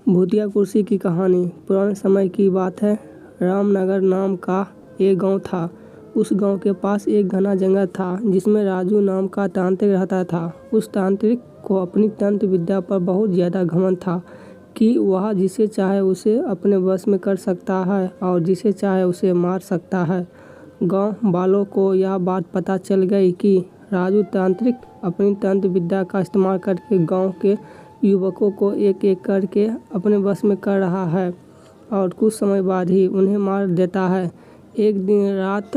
भूतिया कुर्सी की कहानी पुराने समय की बात है। रामनगर नाम का एक गांव था। उस गांव के पास एक घना जंगल था जिसमें राजू नाम का तांत्रिक रहता था। उस तांत्रिक को अपनी तंत्र विद्या पर बहुत ज़्यादा घमंड था कि वह जिसे चाहे उसे अपने वश में कर सकता है और जिसे चाहे उसे मार सकता है। गांव वालों को यह बात पता चल गई कि राजू तांत्रिक अपनी तंत्र विद्या का इस्तेमाल करके गांव के युवकों को एक एक करके अपने वश में कर रहा है और कुछ समय बाद ही उन्हें मार देता है। एक दिन रात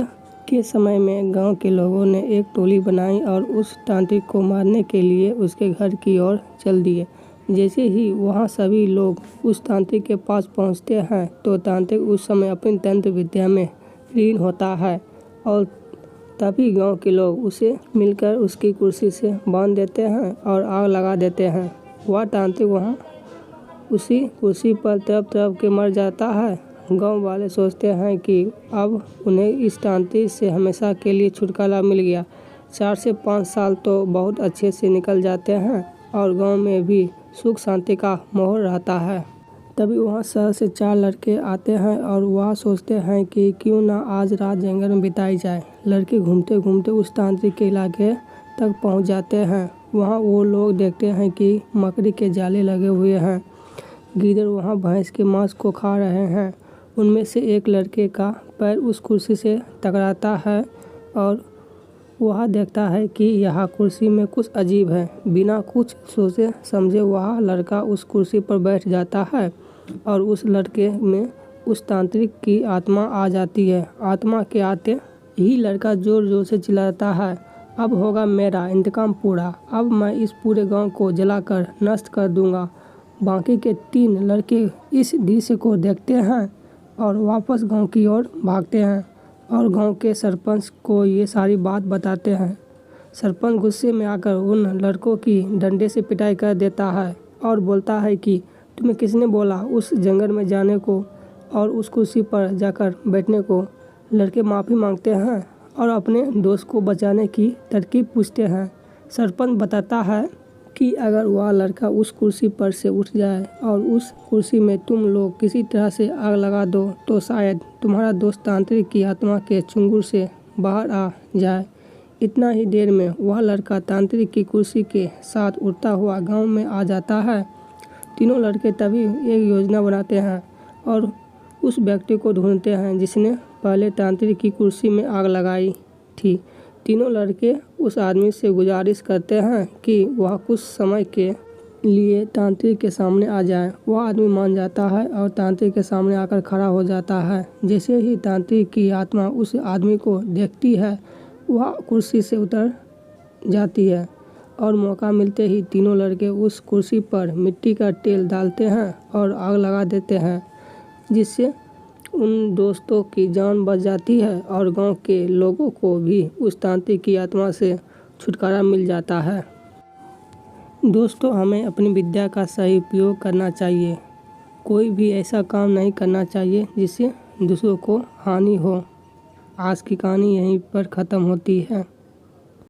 के समय में गांव के लोगों ने एक टोली बनाई और उस तांत्रिक को मारने के लिए उसके घर की ओर चल दिए। जैसे ही वहां सभी लोग उस तांत्रिक के पास पहुंचते हैं तो तांत्रिक उस समय अपनी तंत्र विद्या में लीन होता है और तभी गांव के लोग उसे मिलकर उसकी कुर्सी से बांध देते हैं और आग लगा देते हैं। वह तांत्रिक वहाँ उसी कुर्सी पर तड़प तड़प के मर जाता है। गांव वाले सोचते हैं कि अब उन्हें इस तांत्रिक से हमेशा के लिए छुटकारा मिल गया। 4 से 5 साल तो बहुत अच्छे से निकल जाते हैं और गांव में भी सुख शांति का माहौल रहता है। तभी वहाँ शहर से 4 लड़के आते हैं और वह सोचते हैं कि क्यों ना आज रात जंगल में बिताई जाए। लड़के घूमते घूमते उस तांत्रिक के इलाके तक पहुँच जाते हैं। वहाँ वो लोग देखते हैं कि मकड़ी के जाले लगे हुए हैं। गीदड़ वहाँ भैंस के मांस को खा रहे हैं। उनमें से एक लड़के का पैर उस कुर्सी से टकराता है और वह देखता है कि यह कुर्सी में कुछ अजीब है। बिना कुछ सोचे समझे वह लड़का उस कुर्सी पर बैठ जाता है और उस लड़के में उस तांत्रिक की आत्मा आ जाती है। आत्मा के आते ही लड़का जोर जोर से चिल्लाता है, अब होगा मेरा इंतकाम पूरा। अब मैं इस पूरे गांव को जलाकर नष्ट कर दूंगा। बाकी के 3 लड़के इस दृश्य को देखते हैं और वापस गांव की ओर भागते हैं और गांव के सरपंच को ये सारी बात बताते हैं। सरपंच गुस्से में आकर उन लड़कों की डंडे से पिटाई कर देता है और बोलता है कि तुम्हें किसने बोला उस जंगल में जाने को और उस कुर्सी पर जाकर बैठने को। लड़के माफ़ी मांगते हैं और अपने दोस्त को बचाने की तरकीब पूछते हैं। सरपंच बताता है कि अगर वह लड़का उस कुर्सी पर से उठ जाए और उस कुर्सी में तुम लोग किसी तरह से आग लगा दो तो शायद तुम्हारा दोस्त तांत्रिक की आत्मा के चंगुल से बाहर आ जाए। इतना ही देर में वह लड़का तांत्रिक की कुर्सी के साथ उड़ता हुआ गांव में आ जाता है। तीनों लड़के तभी एक योजना बनाते हैं और उस व्यक्ति को ढूंढते हैं जिसने पहले तांत्रिक की कुर्सी में आग लगाई थी। तीनों लड़के उस आदमी से गुजारिश करते हैं कि वह कुछ समय के लिए तांत्रिक के सामने आ जाए। वह आदमी मान जाता है और तांत्रिक के सामने आकर खड़ा हो जाता है। जैसे ही तांत्रिक की आत्मा उस आदमी को देखती है वह कुर्सी से उतर जाती है और मौका मिलते ही तीनों लड़के उस कुर्सी पर मिट्टी का तेल डालते हैं और आग लगा देते हैं, जिससे उन दोस्तों की जान बच जाती है और गांव के लोगों को भी उस तांत्रिक की आत्मा से छुटकारा मिल जाता है। दोस्तों, हमें अपनी विद्या का सही उपयोग करना चाहिए। कोई भी ऐसा काम नहीं करना चाहिए जिससे दूसरों को हानि हो। आज की कहानी यहीं पर ख़त्म होती है।